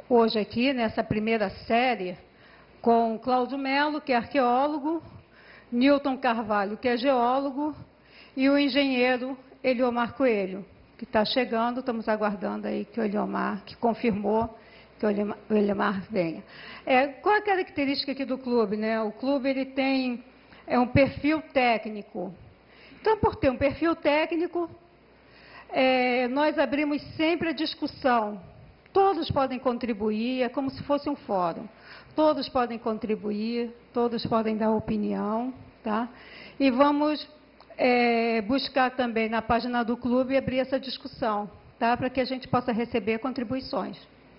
hoje aqui, nessa primeira série, com Cláudio Melo, que é arqueólogo, Newton Carvalho, que é geólogo, e o engenheiro Eliomar Coelho, que está chegando, estamos aguardando aí que o Eliomar, que confirmou que o Eliomar venha. Qual a característica aqui do clube, né? O clube ele tem um perfil técnico. Então, por ter um perfil técnico, nós abrimos sempre a discussão. Todos podem contribuir, é como se fosse um fórum. Todos podem contribuir, todos podem dar opinião, tá? E vamos buscar também na página do clube abrir essa discussão, tá? Para que a gente possa receber contribuições.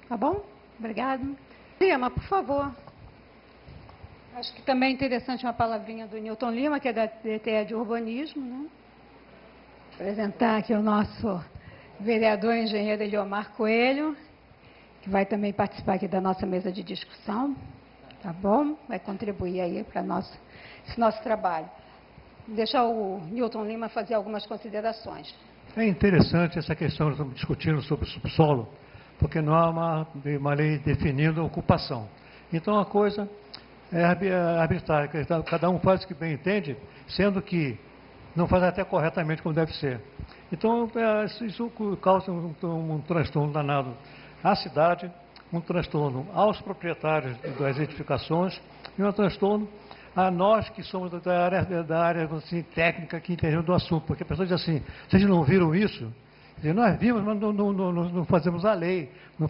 Tá bom? Obrigado. Lima, por favor. Acho que também é interessante uma palavrinha do Newton Lima, que é da DTE de Urbanismo, né? Apresentar aqui o nosso vereador engenheiro Eliomar Coelho, que vai também participar aqui da nossa mesa de discussão, tá bom? Vai contribuir aí para esse nosso trabalho. Deixar o Newton Lima fazer algumas considerações. É interessante essa questão que estamos discutindo sobre o subsolo, porque não há uma lei definindo a ocupação. Então a coisa é arbitrária, cada um faz o que bem entende, sendo que não faz até corretamente como deve ser. Então isso causa um transtorno danado à cidade, um transtorno aos proprietários das edificações e um transtorno a nós que somos da área assim, técnica que entendemos do assunto. Porque a pessoa diz assim, vocês não viram isso? Nós vimos, mas não fazemos a lei, não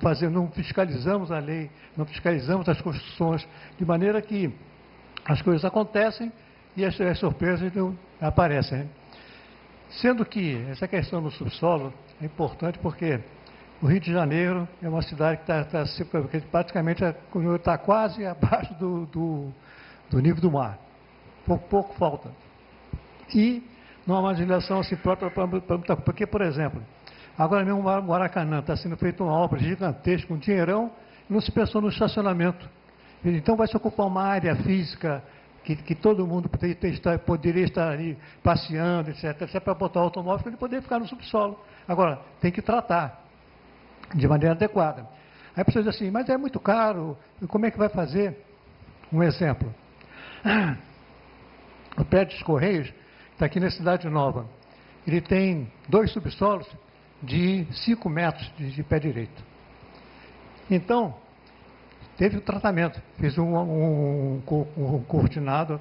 fiscalizamos a lei, não fiscalizamos as construções, de maneira que as coisas acontecem e as surpresas não aparecem. Sendo que essa questão do subsolo é importante porque o Rio de Janeiro é uma cidade que praticamente está quase abaixo do nível do mar. Pouco falta. E numa marginalização assim própria, porque, por exemplo, agora mesmo o Maracanã está sendo feita uma obra gigantesca, um dinheirão, e não se pensou no estacionamento. Então vai se ocupar uma área física que todo mundo poderia estar ali passeando, etc., para botar o automóvel para ele poder ficar no subsolo. Agora, tem que tratar de maneira adequada. Aí a pessoa diz assim, mas é muito caro, como é que vai fazer? Um exemplo. O prédio dos Correios está aqui na Cidade Nova. Ele tem 2 subsolos de 5 metros de pé direito. Então, teve o tratamento. Fiz um cortinado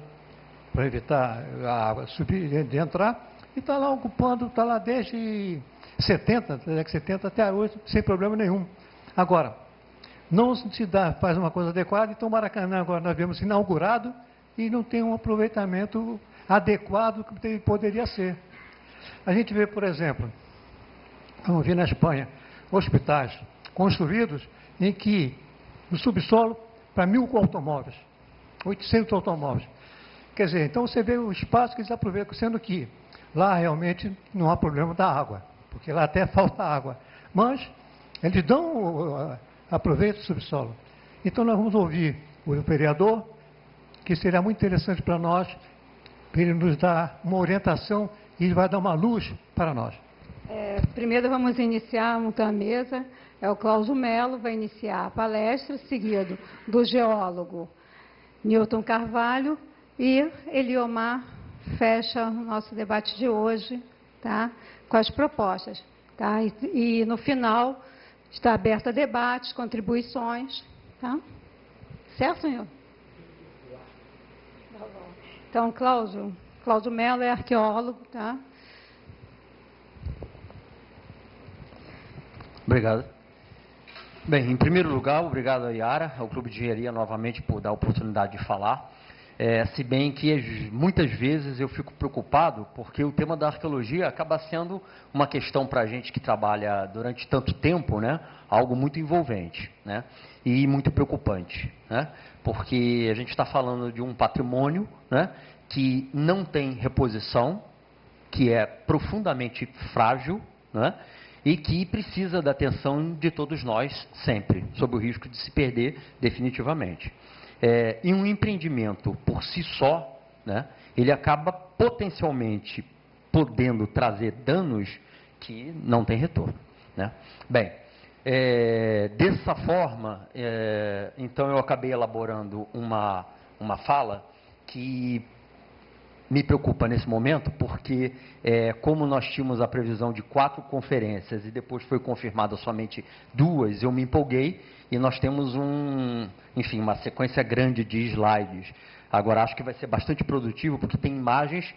para evitar a água subir de entrar. E está lá ocupando, está lá desde 70, da década de 70 até hoje, sem problema nenhum. Agora, não se faz uma coisa adequada, então o Maracanã agora nós vemos inaugurado e não tem um aproveitamento adequado que poderia ser. A gente vê, por exemplo, vamos ver na Espanha, hospitais construídos em que no subsolo para 1.000 automóveis, 800 automóveis. Quer dizer, então você vê o espaço que eles aproveitam, sendo que lá realmente não há problema da água, porque lá até falta água. Mas eles aproveitam o subsolo. Então nós vamos ouvir o vereador, que seria muito interessante para nós, para ele nos dar uma orientação e ele vai dar uma luz para nós. Primeiro vamos iniciar a mesa, o Cláudio Melo vai iniciar a palestra, seguido do geólogo Newton Carvalho e Eliomar fecha o nosso debate de hoje, tá? Com as propostas. Tá? E no final está aberto a debates, contribuições. Tá? Certo, senhor? Então, Cláudio Melo é arqueólogo, tá? Obrigado. Bem, em primeiro lugar, obrigado a Yara, ao Clube de Engenharia, novamente, por dar a oportunidade de falar. Se bem que muitas vezes eu fico preocupado, porque o tema da arqueologia acaba sendo uma questão para a gente que trabalha durante tanto tempo, né? Algo muito envolvente, né? E muito preocupante, né? Porque a gente está falando de um patrimônio, né? Que não tem reposição, que é profundamente frágil, né? E que precisa da atenção de todos nós sempre, sob o risco de se perder definitivamente. E um empreendimento por si só, né, ele acaba potencialmente podendo trazer danos que não tem retorno, né? Bem, Dessa forma, então eu acabei elaborando uma fala que me preocupa nesse momento, porque como nós tínhamos a previsão de 4 conferências e depois foi confirmada somente 2, eu me empolguei e nós temos uma sequência grande de slides. Agora, acho que vai ser bastante produtivo, porque tem imagens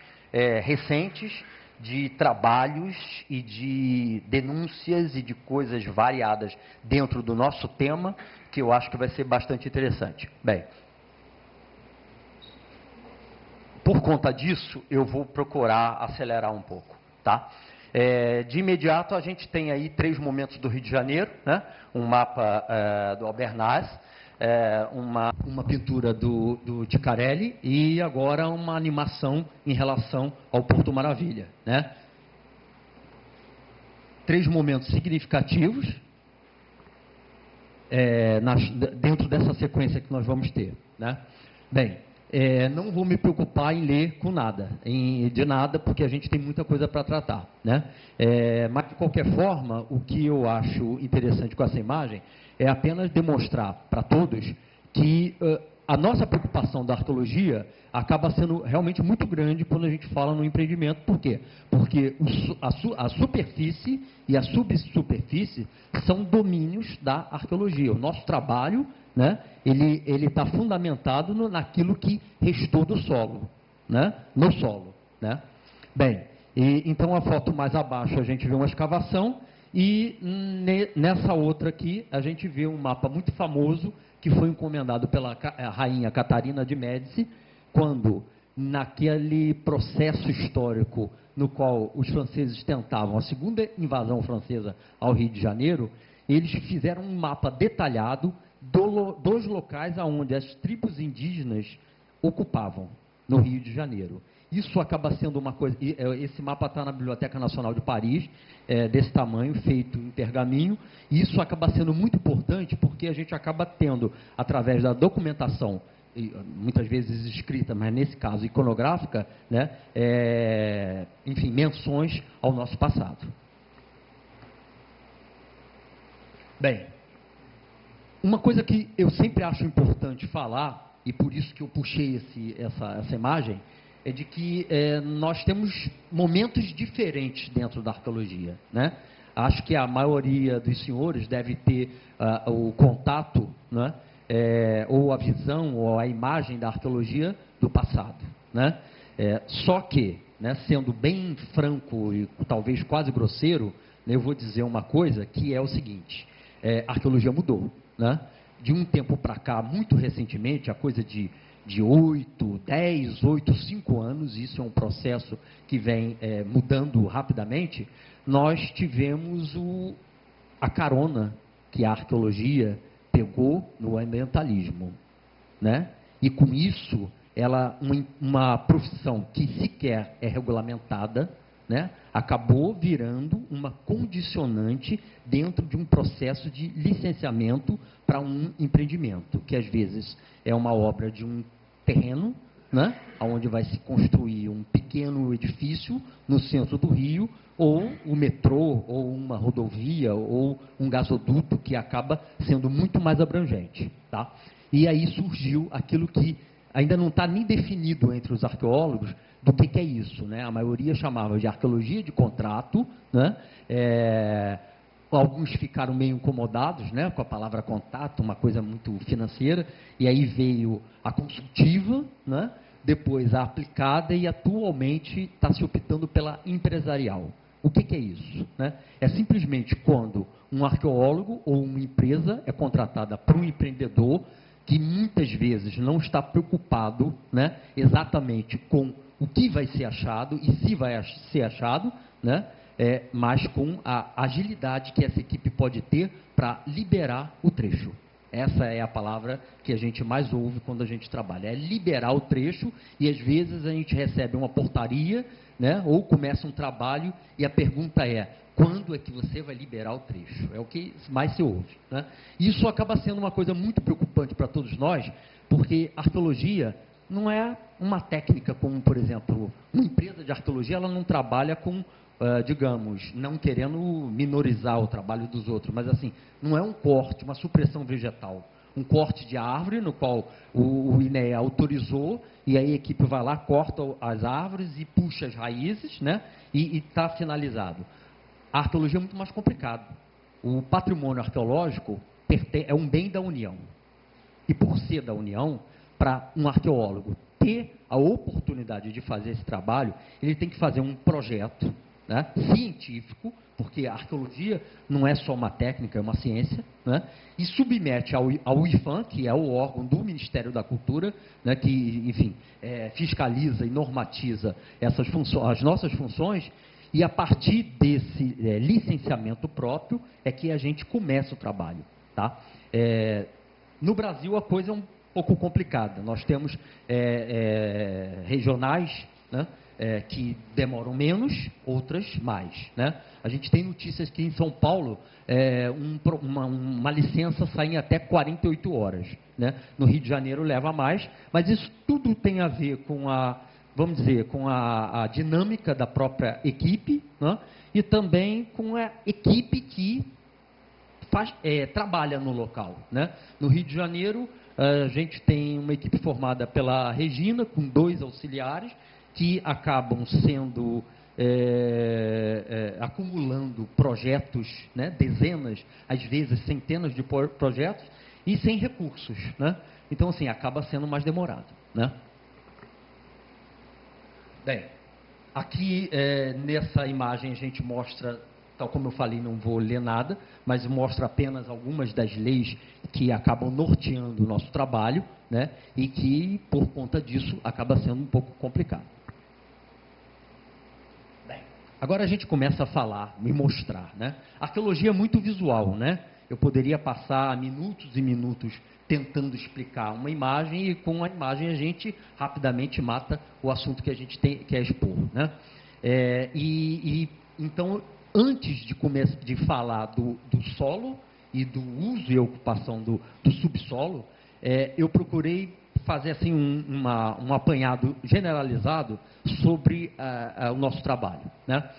recentes de trabalhos e de denúncias e de coisas variadas dentro do nosso tema, que eu acho que vai ser bastante interessante. Bem, por conta disso, eu vou procurar acelerar um pouco, tá? De imediato, a gente tem aí 3 momentos do Rio de Janeiro, né? Um mapa do Albernaz, uma pintura do Ticarelli e agora uma animação em relação ao Porto Maravilha, né? 3 momentos significativos dentro dessa sequência que nós vamos ter, né? Bem, não vou me preocupar em ler com nada, de nada, porque a gente tem muita coisa para tratar, né? Mas, de qualquer forma, o que eu acho interessante com essa imagem é apenas demonstrar para todos que a nossa preocupação da arqueologia acaba sendo realmente muito grande quando a gente fala no empreendimento. Por quê? Porque a superfície e a subsuperfície são domínios da arqueologia. O nosso trabalho, né, ele está fundamentado naquilo que restou do solo, né, no solo, né? Bem, então a foto mais abaixo a gente vê uma escavação e nessa outra aqui a gente vê um mapa muito famoso que foi encomendado pela rainha Catarina de Médici, quando naquele processo histórico no qual os franceses tentavam a segunda invasão francesa ao Rio de Janeiro, eles fizeram um mapa detalhado dos locais aonde as tribos indígenas ocupavam no Rio de Janeiro. Isso acaba sendo uma coisa... Esse mapa está na Biblioteca Nacional de Paris, desse tamanho, feito em pergaminho, e isso acaba sendo muito importante porque a gente acaba tendo, através da documentação, muitas vezes escrita, mas nesse caso iconográfica, né, enfim, menções ao nosso passado. Bem, uma coisa que eu sempre acho importante falar, e por isso que eu puxei essa imagem, é de que nós temos momentos diferentes dentro da arqueologia, né? Acho que a maioria dos senhores deve ter o contato, né? Ou a visão, ou a imagem da arqueologia do passado, né? Só que, né, sendo bem franco e talvez quase grosseiro, né, eu vou dizer uma coisa que é o seguinte: a arqueologia mudou, né? De um tempo para cá, muito recentemente, a coisa de 5 anos, isso é um processo que vem mudando rapidamente, nós tivemos a carona que a arqueologia pegou no ambientalismo, né? E com isso, uma profissão que sequer é regulamentada, né, acabou virando uma condicionante dentro de um processo de licenciamento para um empreendimento, que às vezes é uma obra de um terreno, né, onde vai se construir um pequeno edifício no centro do Rio, ou o metrô, ou uma rodovia, ou um gasoduto, que acaba sendo muito mais abrangente, tá? E aí surgiu aquilo que ainda não está nem definido entre os arqueólogos do que é isso, né? A maioria chamava de arqueologia de contrato, né? Alguns ficaram meio incomodados, né, com a palavra contato, uma coisa muito financeira, e aí veio a consultiva, né? Depois a aplicada e atualmente está se optando pela empresarial. O que é isso, né? É simplesmente quando um arqueólogo ou uma empresa é contratada por um empreendedor que muitas vezes não está preocupado, né, exatamente com o que vai ser achado e se vai ser achado, né, mas com a agilidade que essa equipe pode ter para liberar o trecho. Essa é a palavra que a gente mais ouve quando a gente trabalha, é liberar o trecho, e às vezes a gente recebe uma portaria, né, ou começa um trabalho e a pergunta é: quando é que você vai liberar o trecho? É o que mais se ouve, né? Isso acaba sendo uma coisa muito preocupante para todos nós, porque a arqueologia não é uma técnica como, por exemplo, uma empresa de arqueologia, ela não trabalha com digamos, não querendo minorizar o trabalho dos outros, mas assim, não é um corte, uma supressão vegetal, um corte de árvore no qual o INEA autorizou e aí a equipe vai lá, corta as árvores e puxa as raízes, né? E está finalizado. A arqueologia é muito mais complicado. O patrimônio arqueológico é um bem da União. E por ser da União, para um arqueólogo ter a oportunidade de fazer esse trabalho, ele tem que fazer um projeto, né, científico, porque a arqueologia não é só uma técnica, é uma ciência, né, e submete ao IFAM, que é o órgão do Ministério da Cultura, né, que, enfim, fiscaliza e normatiza essas funções, as nossas funções, e a partir desse licenciamento próprio é que a gente começa o trabalho. Tá? No Brasil a coisa é um pouco complicada. Nós temos regionais, né, que demoram menos, outras mais. Né? A gente tem notícias que em São Paulo uma licença sai em até 48 horas. Né? No Rio de Janeiro leva mais, mas isso tudo tem a ver com vamos dizer, com a dinâmica da própria equipe, né? E também com a equipe que trabalha no local. Né? No Rio de Janeiro, a gente tem uma equipe formada pela Regina, com 2 auxiliares, que acabam sendo, acumulando projetos, né? Dezenas, às vezes centenas de projetos, e sem recursos. Né? Então, assim, acaba sendo mais demorado. Né? Bem, aqui nessa imagem a gente mostra, tal como eu falei, não vou ler nada, mas mostra apenas algumas das leis que acabam norteando o nosso trabalho, né, e que, por conta disso, acaba sendo um pouco complicado. Bem, agora a gente começa a falar, me mostrar. Né? A arqueologia é muito visual, né? Eu poderia passar minutos e minutos tentando explicar uma imagem e com a imagem a gente rapidamente mata o assunto que a gente quer expor. Né? Então, antes de falar do solo e do uso e ocupação do subsolo, eu procurei fazer assim um apanhado generalizado sobre o nosso trabalho. Né?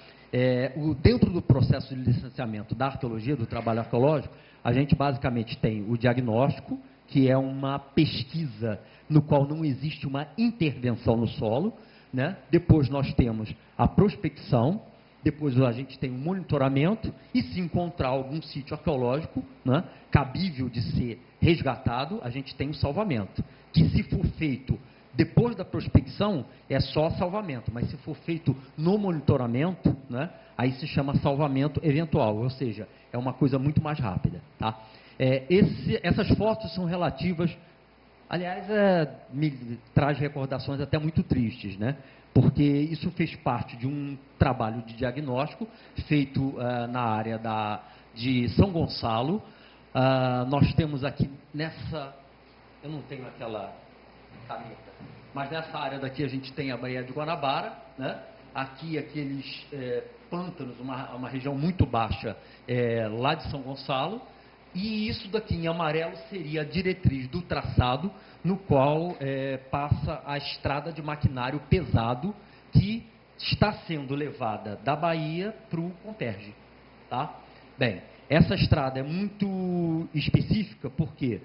Dentro do processo de licenciamento da arqueologia, do trabalho arqueológico, a gente basicamente tem o diagnóstico, que é uma pesquisa no qual não existe uma intervenção no solo. Né? Depois nós temos a prospecção, depois a gente tem o monitoramento, e se encontrar algum sítio arqueológico, né, cabível de ser resgatado, a gente tem o salvamento, que se for feito depois da prospecção, é só salvamento, mas se for feito no monitoramento, né, aí se chama salvamento eventual, ou seja, é uma coisa muito mais rápida. Tá? Essas fotos são relativas, aliás, me traz recordações até muito tristes, né? Porque isso fez parte de um trabalho de diagnóstico feito na área de São Gonçalo. Nós temos aqui eu não tenho aquela caneta, mas nessa área daqui a gente tem a Baía de Guanabara, né? Aqui aqueles pântanos, uma região muito baixa lá de São Gonçalo, e isso daqui em amarelo seria a diretriz do traçado, no qual passa a estrada de maquinário pesado que está sendo levada da Bahia para o Comperj. Tá? Bem, essa estrada é muito específica porque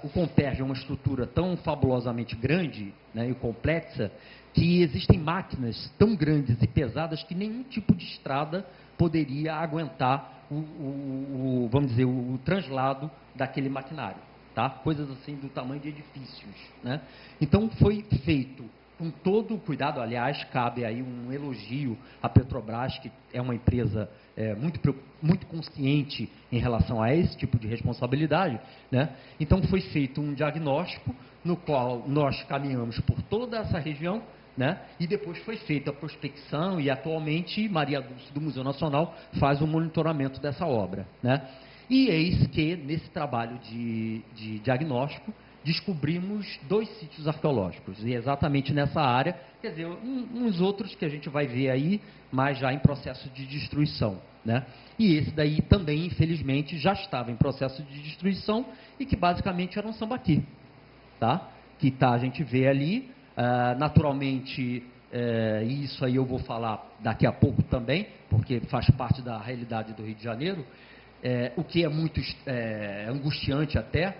o Comperj é uma estrutura tão fabulosamente grande, né, e complexa, que existem máquinas tão grandes e pesadas que nenhum tipo de estrada poderia aguentar vamos dizer, o translado daquele maquinário. Tá? Coisas assim do tamanho de edifícios. Né? Então foi feito com todo o cuidado, aliás, cabe aí um elogio à Petrobras, que é uma empresa muito consciente em relação a esse tipo de responsabilidade. Né? Então foi feito um diagnóstico no qual nós caminhamos por toda essa região, né? E depois foi feita a prospecção e atualmente Maria Dulce do Museu Nacional faz o monitoramento dessa obra. Né? E eis que nesse trabalho de diagnóstico descobrimos 2 sítios arqueológicos, e exatamente nessa área, quer dizer, uns outros que a gente vai ver aí, mas já em processo de destruição. Né? E esse daí também, infelizmente, já estava em processo de destruição e que basicamente era um sambaqui. Tá? Que a gente vê ali, naturalmente e isso aí eu vou falar daqui a pouco também, porque faz parte da realidade do Rio de Janeiro, o que é muito angustiante até,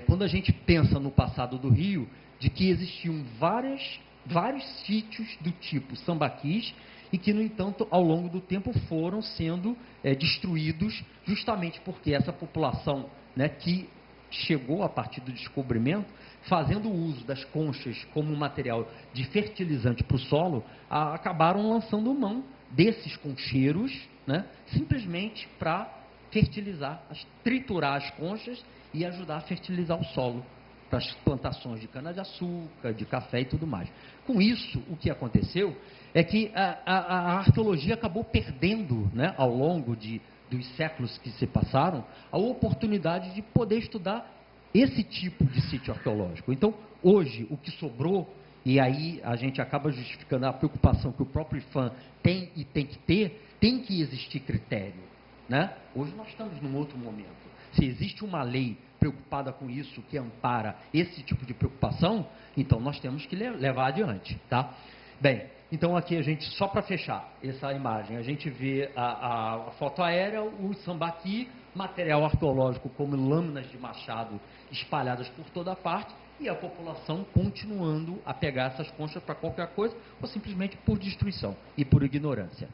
quando a gente pensa no passado do Rio, de que existiam vários sítios do tipo sambaquis e que, no entanto, ao longo do tempo foram sendo destruídos justamente porque essa população, né, que chegou a partir do descobrimento, fazendo uso das conchas como material de fertilizante para o solo, acabaram lançando mão desses concheiros, né, simplesmente para fertilizar, triturar as conchas e ajudar a fertilizar o solo para as plantações de cana-de-açúcar, de café e tudo mais. Com isso, o que aconteceu é que a arqueologia acabou perdendo, né, ao longo dos séculos que se passaram, a oportunidade de poder estudar esse tipo de sítio arqueológico. Então, hoje, o que sobrou, e aí a gente acaba justificando a preocupação que o próprio IPHAN tem e tem que ter, tem que existir critério, né? Hoje nós estamos num outro momento. Se existe uma lei preocupada com isso, que ampara esse tipo de preocupação, então nós temos que levar adiante, tá? Bem, então aqui a gente, só para fechar essa imagem, a gente vê a foto aérea, o sambaqui, material arqueológico como lâminas de machado espalhadas por toda parte, e a população continuando a pegar essas conchas para qualquer coisa, ou simplesmente por destruição e por ignorância.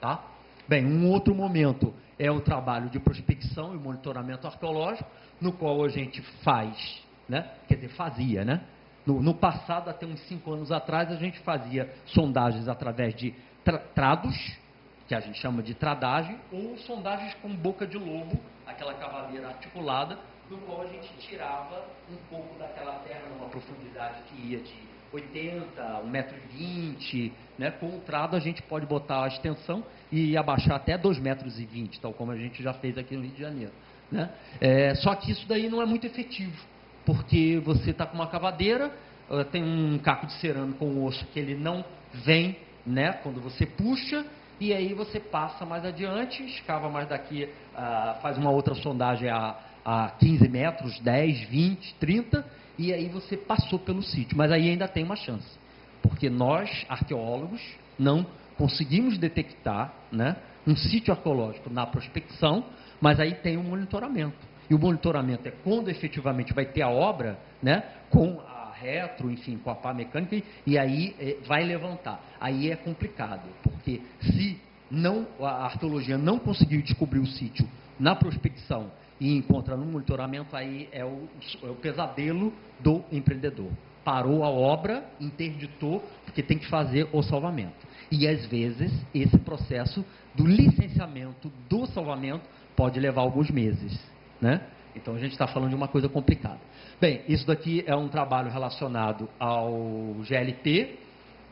Tá? Bem, um outro momento é o trabalho de prospecção e monitoramento arqueológico, no qual a gente faz, né? Quer dizer, fazia, né? No passado, até uns 5 anos atrás, a gente fazia sondagens através de trados, que a gente chama de tradagem, ou sondagens com boca de lobo, aquela cavaleira articulada, no qual a gente tirava um pouco daquela terra numa profundidade que ia de 80, 1,20 m, né? Com o trado a gente pode botar a extensão e abaixar até 2,20 m, tal como a gente já fez aqui no Rio de Janeiro, né? Só que isso daí não é muito efetivo, porque você está com uma cavadeira, tem um caco de cerame com o osso que ele não vem, né, quando você puxa, e aí você passa mais adiante, escava mais daqui, faz uma outra sondagem a 15 metros, 10, 20, 30, e aí você passou pelo sítio. Mas aí ainda tem uma chance, porque nós, arqueólogos, não conseguimos detectar, né, um sítio arqueológico na prospecção, mas aí tem um monitoramento. E o monitoramento é quando efetivamente vai ter a obra, né, com a retro, enfim, com a pá mecânica, e aí vai levantar. Aí é complicado, porque se a arqueologia não conseguiu descobrir o sítio na prospecção e encontra no monitoramento, aí é o pesadelo do empreendedor. Parou a obra, interditou, porque tem que fazer o salvamento. E às vezes esse processo do licenciamento do salvamento pode levar alguns meses, né? Então a gente está falando de uma coisa complicada. Bem, isso daqui é um trabalho relacionado ao GLP,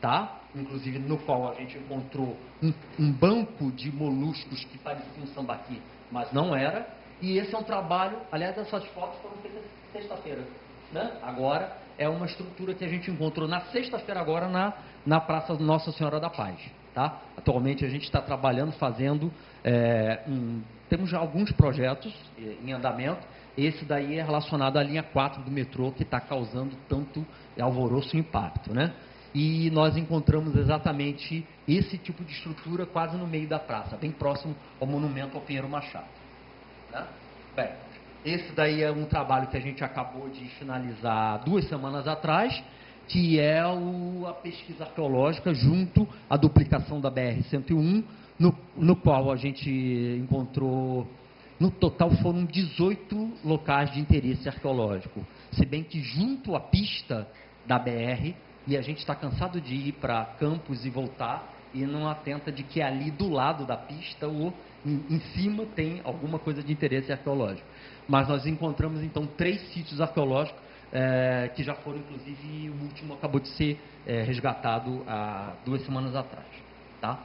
tá? Inclusive no qual a gente encontrou um banco de moluscos que pareciam sambaqui, mas não era. E esse é um trabalho, aliás, essas fotos foram feitas sexta-feira, né? Agora é uma estrutura que a gente encontrou na sexta-feira agora na Praça Nossa Senhora da Paz, tá? Atualmente a gente está trabalhando, fazendo, temos já alguns projetos em andamento. Esse daí é relacionado à linha 4 do metrô, que está causando tanto alvoroço e impacto, né? E nós encontramos exatamente esse tipo de estrutura quase no meio da praça, bem próximo ao monumento ao Pinheiro Machado, né? Bem, esse daí é um trabalho que a gente acabou de finalizar 2 semanas atrás, que é a pesquisa arqueológica junto à duplicação da BR-101, no qual a gente encontrou, no total foram 18 locais de interesse arqueológico, se bem que junto à pista da BR, e a gente está cansado de ir para Campos e voltar, e não atenta de que ali do lado da pista ou em cima tem alguma coisa de interesse arqueológico. Mas nós encontramos então 3 sítios arqueológicos que já foram, inclusive, o último acabou de ser resgatado há 2 semanas atrás. Tá?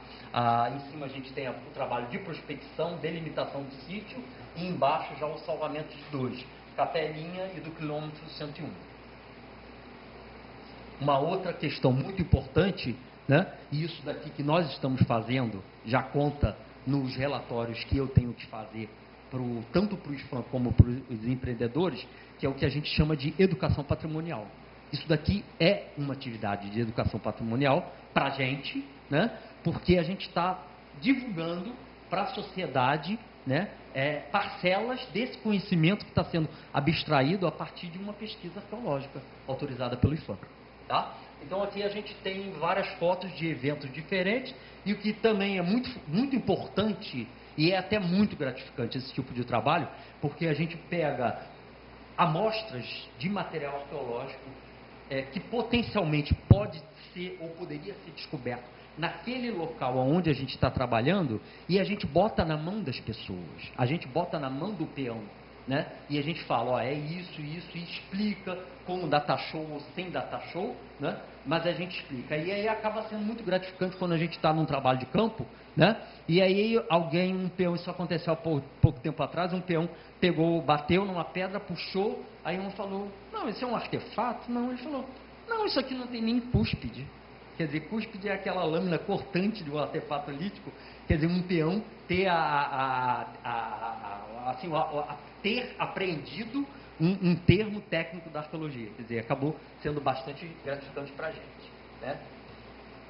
Em cima a gente tem o trabalho de prospecção, delimitação do sítio, e embaixo já o salvamento de 2, Capelinha e do quilômetro 101. Uma outra questão muito importante, né, e isso daqui que nós estamos fazendo, já conta nos relatórios que eu tenho que fazer, tanto para os IPHAN como para os empreendedores, que é o que a gente chama de educação patrimonial. Isso daqui é uma atividade de educação patrimonial para a gente, né? Porque a gente está divulgando para a sociedade, né, parcelas desse conhecimento que está sendo abstraído a partir de uma pesquisa arqueológica autorizada pelo IFAM. Tá? Então aqui a gente tem várias fotos de eventos diferentes e o que também é muito importante e é até muito gratificante esse tipo de trabalho, porque a gente pega amostras de material arqueológico que potencialmente pode ser ou poderia ser descoberto naquele local onde a gente está trabalhando e a gente bota na mão das pessoas, a gente bota na mão do peão, né? E a gente fala, ó, é isso, e explica com data show ou sem data show, né? Mas a gente explica. E aí acaba sendo muito gratificante quando a gente está num trabalho de campo, né? E aí um peão, isso aconteceu há pouco tempo atrás, um peão bateu numa pedra, puxou, aí um falou, não, isso é um artefato? Não, ele falou, não, isso aqui não tem nem cúspide. Quer dizer, cúspide é aquela lâmina cortante de um artefato lítico. Quer dizer, um peão ter, ter apreendido um termo técnico da arqueologia. Quer dizer, acabou sendo bastante gratificante para a gente. Né?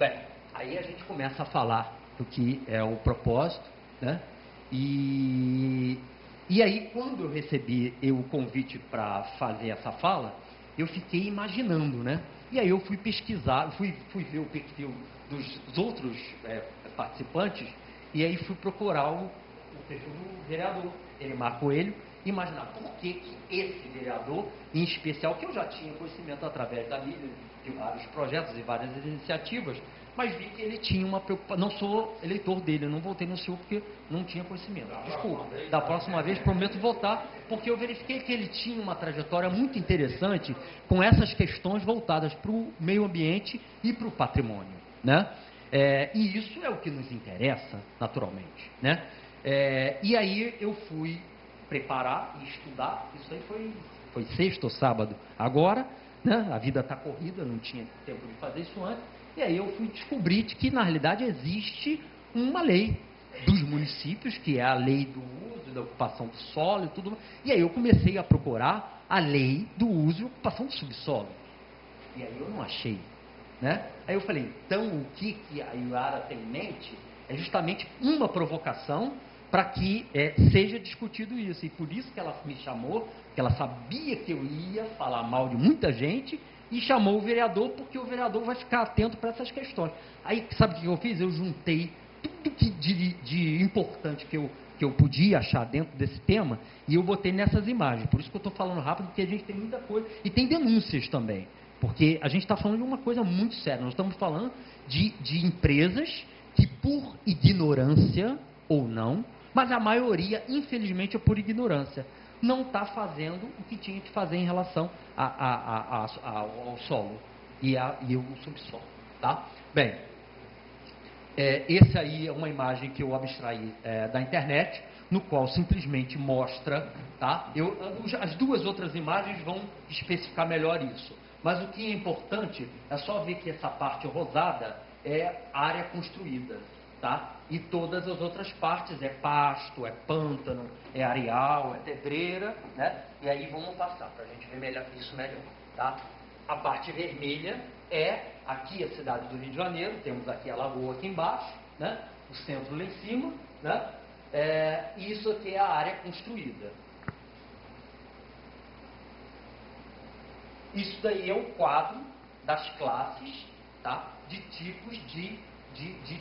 Bem, aí a gente começa a falar do que é o propósito. Né? E aí, quando eu recebi o convite para fazer essa fala, eu fiquei imaginando, né? E aí eu fui pesquisar, fui ver o perfil dos outros participantes, e aí fui procurar o perfil do vereador, Elimar Coelho, e imaginar por que esse vereador, em especial, que eu já tinha conhecimento através da mídia, de vários projetos e várias iniciativas, mas vi que ele tinha uma preocupação. Não sou eleitor dele, eu não votei no senhor porque não tinha conhecimento. Desculpa, da próxima vez prometo votar, porque eu verifiquei que ele tinha uma trajetória muito interessante com essas questões voltadas para o meio ambiente e para o patrimônio. Né? E isso é o que nos interessa, naturalmente. Né? E aí eu fui preparar e estudar, isso aí foi sexta ou sábado agora, né? A vida está corrida, não tinha tempo de fazer isso antes. E aí eu fui descobrir que, na realidade, existe uma lei dos municípios, que é a lei do uso e da ocupação do solo e tudo. E aí eu comecei a procurar a lei do uso e ocupação do subsolo. E aí eu não achei. Né? Aí eu falei, então o que a Iara tem em mente é justamente uma provocação para que seja discutido isso. E por isso que ela me chamou, que ela sabia que eu ia falar mal de muita gente, e chamou o vereador, porque o vereador vai ficar atento para essas questões. Aí, sabe o que eu fiz? Eu juntei tudo que de importante que eu podia achar dentro desse tema, e eu botei nessas imagens. Por isso que eu estou falando rápido, porque a gente tem muita coisa, e tem denúncias também. Porque a gente está falando de uma coisa muito séria. Nós estamos falando de empresas que, por ignorância ou não, mas a maioria, infelizmente, é por ignorância, não está fazendo o que tinha que fazer em relação ao solo e o subsolo. Tá? Bem, esse aí é uma imagem que eu abstraí da internet, no qual simplesmente mostra, tá? As duas outras imagens vão especificar melhor isso. Mas o que é importante é só ver que essa parte rosada é área construída, tá? E todas as outras partes é pasto, é pântano, é areal, é pedreira, né? E aí vamos passar para a gente ver isso melhor, tá? A parte vermelha é aqui a cidade do Rio de Janeiro, temos aqui a lagoa aqui embaixo, né? O centro lá em cima, né? E isso aqui é a área construída. Isso daí é o quadro das classes, tá? De tipos de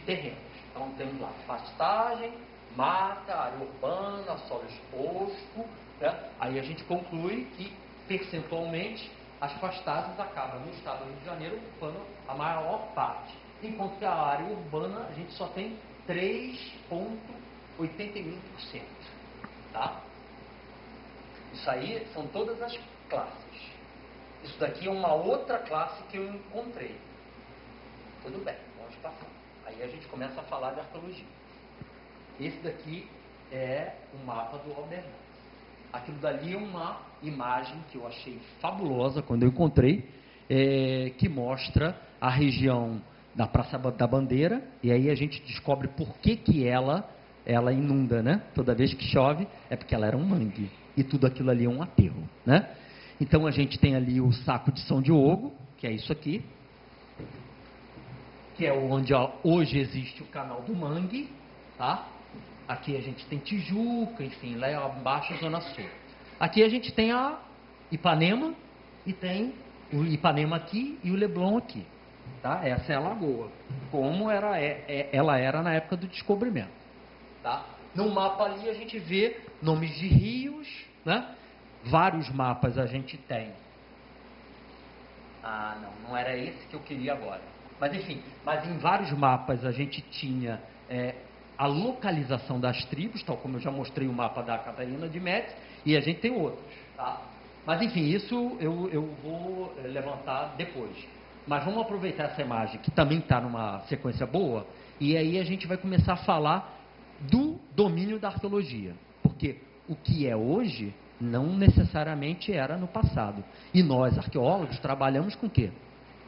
terrenos. Então temos lá pastagem, mata, área urbana, solo exposto, né? Aí a gente conclui que percentualmente as pastagens acabam no estado do Rio de Janeiro ocupando a maior parte, enquanto que a área urbana a gente só tem 3,81%. Tá? Isso aí são todas as classes. Isso daqui é uma outra classe que eu encontrei. Tudo bem, vamos passar. Aí a gente começa a falar de arqueologia. Esse daqui é o mapa do Albert. Aquilo dali é uma imagem que eu achei fabulosa quando eu encontrei, que mostra a região da Praça da Bandeira, e aí a gente descobre por que ela inunda, né? Toda vez que chove é porque ela era um mangue, e tudo aquilo ali é um aterro, né? Então a gente tem ali o saco de São Diogo, que é isso aqui, que é onde hoje existe o canal do Mangue, tá? Aqui a gente tem Tijuca, enfim, lá embaixo a Zona Sul. Aqui a gente tem a Ipanema, e tem o Ipanema aqui e o Leblon aqui, tá? Essa é a lagoa, como ela era na época do descobrimento, tá? No mapa ali a gente vê nomes de rios, né? Vários mapas a gente tem. Ah, não era esse que eu queria agora. Mas enfim, em vários mapas a gente tinha a localização das tribos, tal como eu já mostrei o mapa da Catarina de Médici, e a gente tem outros, tá? Mas enfim, isso eu vou levantar depois. Mas vamos aproveitar essa imagem, que também está numa sequência boa, e aí a gente vai começar a falar do domínio da arqueologia. Porque o que é hoje não necessariamente era no passado. E nós, arqueólogos, trabalhamos com o quê?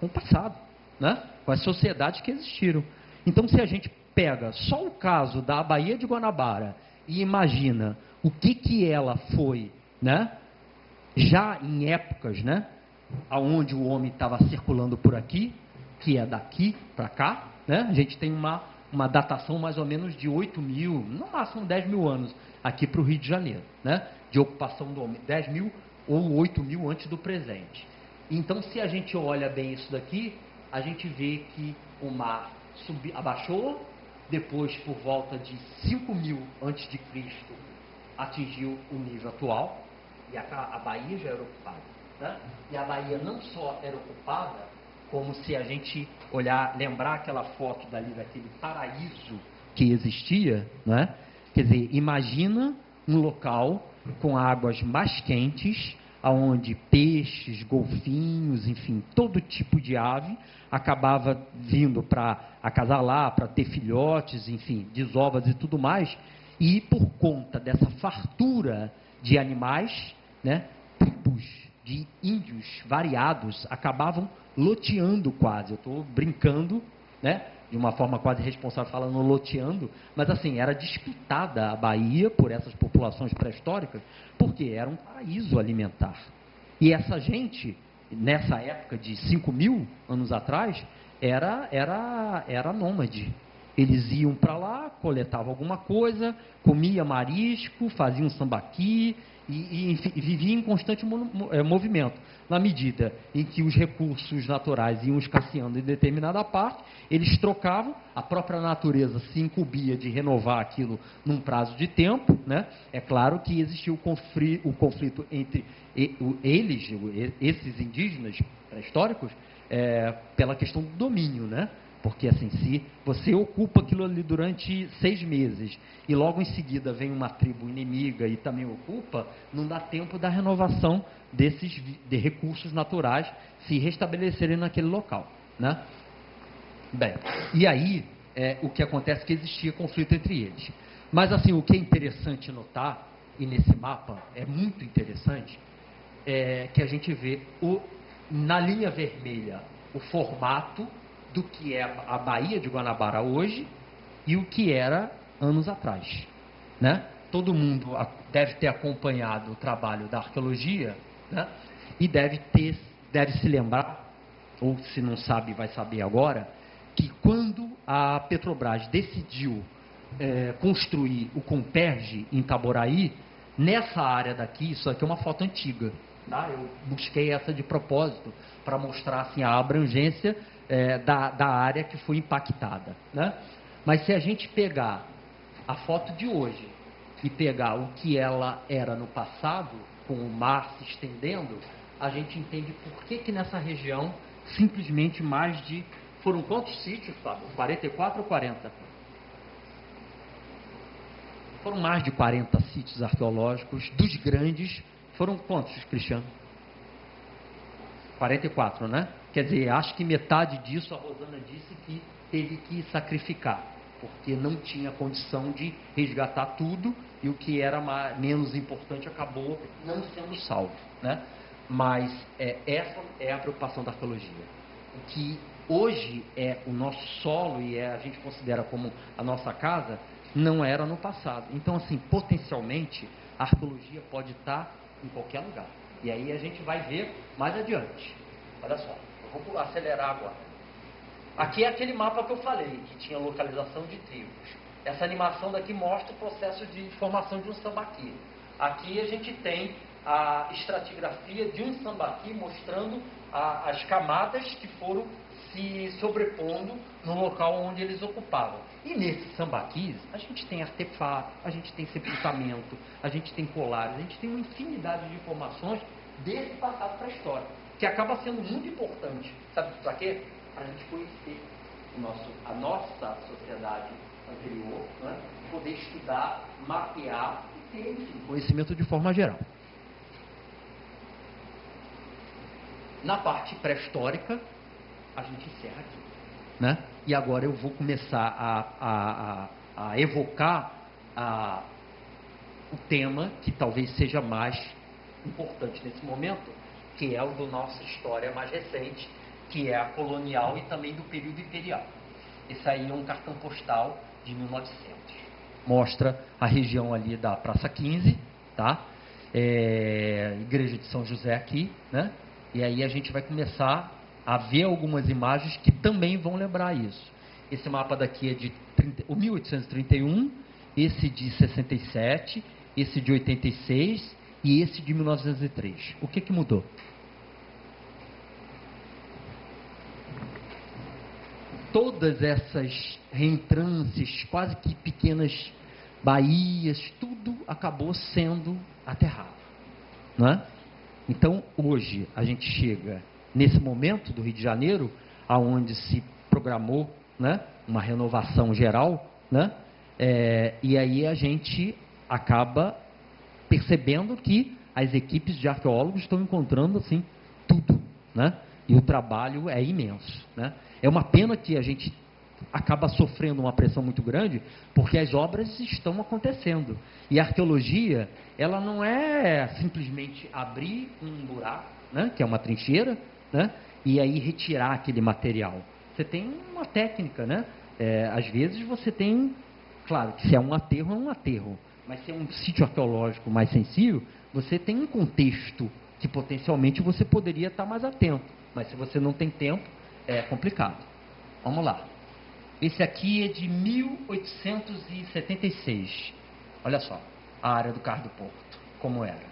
Com o passado, né? Com as sociedades que existiram. Então, se a gente pega só o caso da Baía de Guanabara e imagina o que ela foi, né? Já em épocas, né? Onde o homem estava circulando por aqui, que é daqui para cá, né? A gente tem uma datação mais ou menos de 8 mil, no máximo 10 mil anos, aqui para o Rio de Janeiro, né? De ocupação do homem, 10 mil ou 8 mil antes do presente. Então, se a gente olha bem isso daqui, a gente vê que o mar abaixou, depois, por volta de 5 mil antes de Cristo, atingiu o nível atual, e a Bahia já era ocupada, né? E a Bahia não só era ocupada, como se a gente lembrar aquela foto dali, daquele paraíso que existia, né? Quer dizer, imagina um local com águas mais quentes, aonde peixes, golfinhos, enfim, todo tipo de ave acabava vindo para acasalar, para ter filhotes, enfim, desovas e tudo mais. E por conta dessa fartura de animais, né, tribos de índios variados acabavam loteando quase. Eu estou brincando, né, de uma forma quase responsável, falando loteando, mas assim, era disputada a Bahia por essas populações pré-históricas, porque era um paraíso alimentar. E essa gente, nessa época de 5 mil anos atrás, era nômade. Eles iam para lá, coletavam alguma coisa, comia marisco, faziam sambaqui e viviam em constante movimento. Na medida em que os recursos naturais iam escasseando em determinada parte, eles trocavam, a própria natureza se incumbia de renovar aquilo num prazo de tempo, né? É claro que existia o conflito entre esses indígenas pré-históricos, pela questão do domínio, né? Porque assim, se você ocupa aquilo ali durante 6 meses e logo em seguida vem uma tribo inimiga e também ocupa, não dá tempo da renovação desses recursos naturais se restabelecerem naquele local, né? Bem, e aí o que acontece é que existia conflito entre eles. Mas assim, o que é interessante notar, e nesse mapa é muito interessante, é que a gente vê na linha vermelha o formato do que é a Baía de Guanabara hoje e o que era anos atrás, né? Todo mundo deve ter acompanhado o trabalho da arqueologia, né? E deve se lembrar, ou se não sabe, vai saber agora, que quando a Petrobras decidiu construir o Comperj em Itaboraí, nessa área daqui, isso aqui é uma foto antiga, tá? Eu busquei essa de propósito para mostrar assim, a abrangência da área que foi impactada, né? Mas se a gente pegar a foto de hoje e pegar o que ela era no passado, com o mar se estendendo, a gente entende por que nessa região simplesmente foram quantos sítios, Fábio? 44 ou 40? Foram mais de 40 sítios arqueológicos, dos grandes. Foram quantos, Cristiano? 44, né? Quer dizer, acho que metade disso a Rosana disse que teve que sacrificar, porque não tinha condição de resgatar tudo e o que era menos importante acabou não sendo salvo, né? Mas essa é a preocupação da arqueologia. O que hoje é o nosso solo e a gente considera como a nossa casa, não era no passado. Então, assim, potencialmente, a arqueologia pode estar em qualquer lugar. E aí a gente vai ver mais adiante. Olha só, eu vou acelerar agora. Aqui é aquele mapa que eu falei, que tinha localização de tribos. Essa animação daqui mostra o processo de formação de um sambaqui. Aqui a gente tem a estratigrafia de um sambaqui mostrando as camadas que foram se sobrepondo no local onde eles ocupavam. E nesses sambaquis, a gente tem artefatos, a gente tem sepultamento, a gente tem colares, a gente tem uma infinidade de informações desse passado para a história, que acaba sendo muito importante. Sabe para quê? Para a gente conhecer a nossa sociedade anterior, né? Poder estudar, mapear e ter, enfim, conhecimento de forma geral. Na parte pré-histórica, a gente encerra aqui, né? E agora eu vou começar a evocar o tema que talvez seja mais importante nesse momento, que é o da nossa história mais recente, que é a colonial e também do período imperial. Esse aí é um cartão postal de 1900. Mostra a região ali da Praça 15, tá? Igreja de São José aqui, né? E aí a gente vai começar a ver algumas imagens que também vão lembrar isso. Esse mapa daqui é de 1831, esse de 67, esse de 86 e esse de 1903. O que mudou? Todas essas reentrâncias, quase que pequenas baías, tudo acabou sendo aterrado, não é? Então, hoje, a gente chega nesse momento do Rio de Janeiro, aonde se programou, né, uma renovação geral, né, e aí a gente acaba percebendo que as equipes de arqueólogos estão encontrando assim tudo, né, e o trabalho é imenso, né. É uma pena que a gente acaba sofrendo uma pressão muito grande, porque as obras estão acontecendo. E a arqueologia, ela não é simplesmente abrir um buraco, né, que é uma trincheira, né, e aí retirar aquele material. Você tem uma técnica, né? Às vezes você tem, claro, que se é um aterro, mas se é um sítio arqueológico mais sensível, você tem um contexto que potencialmente você poderia estar mais atento. Mas se você não tem tempo, é complicado. Vamos lá. Esse aqui é de 1876. Olha só, a área do Cais do Porto, como era.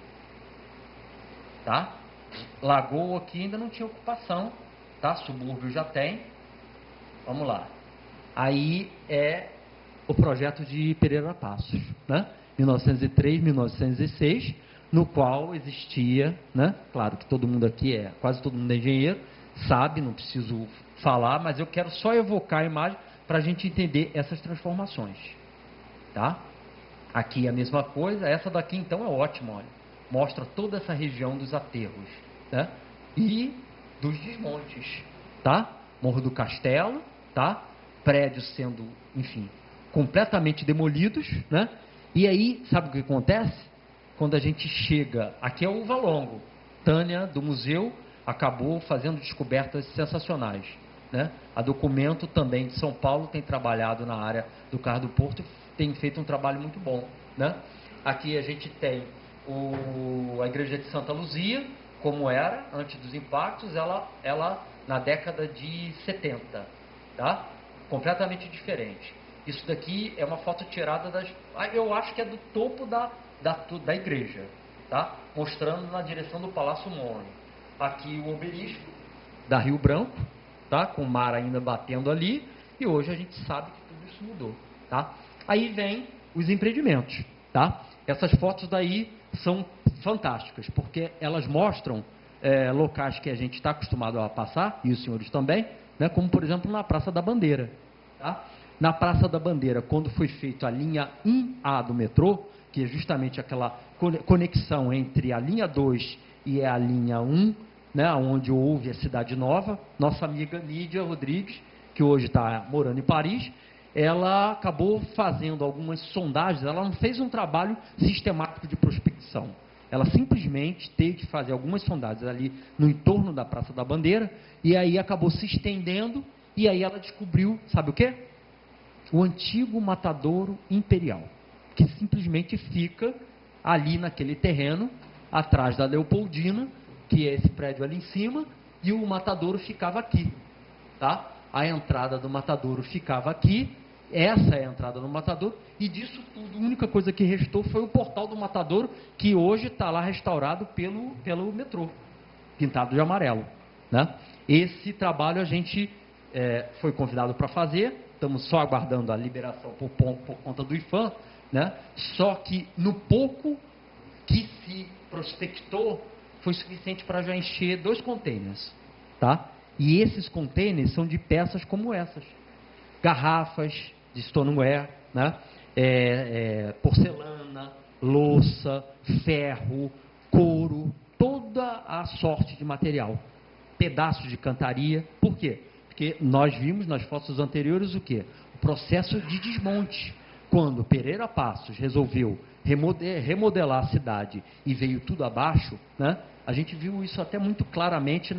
Tá? Lagoa aqui ainda não tinha ocupação, tá? Subúrbio já tem. Vamos lá. Aí é o projeto de Pereira Passos, né? 1903, 1906, no qual existia, né? Claro que todo mundo aqui quase todo mundo é engenheiro, sabe, não preciso falar, mas eu quero só evocar a imagem para a gente entender essas transformações, tá? Aqui é a mesma coisa, essa daqui então é ótima, olha, mostra toda essa região dos aterros, né? E dos desmontes, tá? Morro do Castelo, tá? Prédios sendo, enfim, completamente demolidos, né? E aí, sabe o que acontece? Quando a gente chega, aqui é o Valongo, Tânia do museu acabou fazendo descobertas sensacionais, né? A Documento também de São Paulo tem trabalhado na área do Cais do Porto, tem feito um trabalho muito bom, né? Aqui a gente tem a Igreja de Santa Luzia, como era antes dos impactos, ela na década de 70, tá? Completamente diferente. Isso daqui é uma foto tirada eu acho que é do topo da igreja, tá? Mostrando na direção do Palácio Mone. Aqui o obelisco da Rio Branco, tá? Com o mar ainda batendo ali, e hoje a gente sabe que tudo isso mudou, tá? Aí vem os empreendimentos, tá? Essas fotos daí são fantásticas, porque elas mostram locais que a gente está acostumado a passar, e os senhores também, né? Como por exemplo na Praça da Bandeira, tá? Na Praça da Bandeira, quando foi feita a linha 1A do metrô, que é justamente aquela conexão entre a linha 2 e a linha 1, né, onde houve a Cidade Nova, nossa amiga Nídia Rodrigues, que hoje está morando em Paris, ela acabou fazendo algumas sondagens, ela não fez um trabalho sistemático de prospecção. Ela simplesmente teve que fazer algumas sondagens ali no entorno da Praça da Bandeira, e aí acabou se estendendo, e aí ela descobriu, sabe o quê? O antigo matadouro imperial, que simplesmente fica ali naquele terreno, atrás da Leopoldina, que é esse prédio ali em cima, e o matadouro ficava aqui, tá? A entrada do matadouro ficava aqui, essa é a entrada do matadouro, e disso tudo, a única coisa que restou foi o portal do matadouro, que hoje está lá restaurado pelo metrô, pintado de amarelo, né? Esse trabalho a gente foi convidado para fazer, estamos só aguardando a liberação por conta do IFAM, né? Só que no pouco que se prospectou, foi suficiente para já encher 2 containers, tá? E esses containers são de peças como essas, garrafas de stoneware, né? Porcelana, louça, ferro, couro, toda a sorte de material, pedaços de cantaria. Por quê? Porque nós vimos nas fotos anteriores o quê? O processo de desmonte. Quando Pereira Passos resolveu remodelar a cidade e veio tudo abaixo, né? A gente viu isso até muito claramente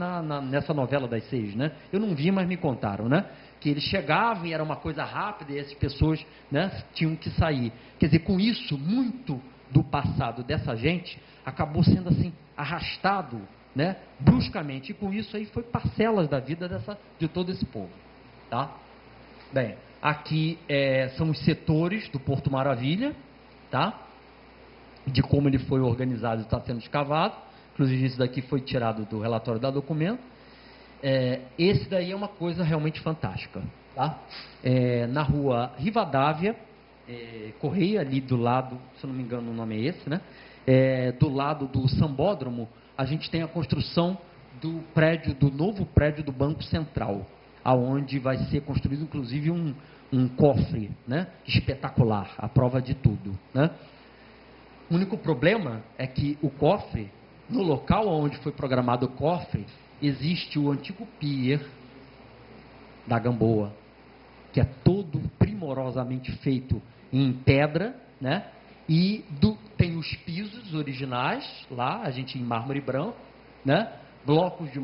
nessa novela das 6, né? Eu não vi, mas me contaram, né? Que eles chegavam e era uma coisa rápida e as pessoas, né, tinham que sair. Quer dizer, com isso, muito do passado dessa gente acabou sendo assim arrastado, né, bruscamente. E com isso aí foi parcelas da vida de todo esse povo, tá? Bem, aqui são os setores do Porto Maravilha, tá? De como ele foi organizado e está sendo escavado. Inclusive, isso daqui foi tirado do relatório da documento. Esse daí é uma coisa realmente fantástica, tá? Na rua Rivadavia, Correia, ali do lado, se eu não me engano o nome é esse, né? Do lado do Sambódromo, a gente tem a construção do novo prédio do Banco Central, aonde vai ser construído inclusive um cofre, né? Espetacular, à prova de tudo, né? O único problema é que o cofre, no local onde foi programado o cofre, existe o antigo pier da Gamboa, que é todo primorosamente feito em pedra, né? E tem os pisos originais, lá, a gente em mármore branco, né? Blocos de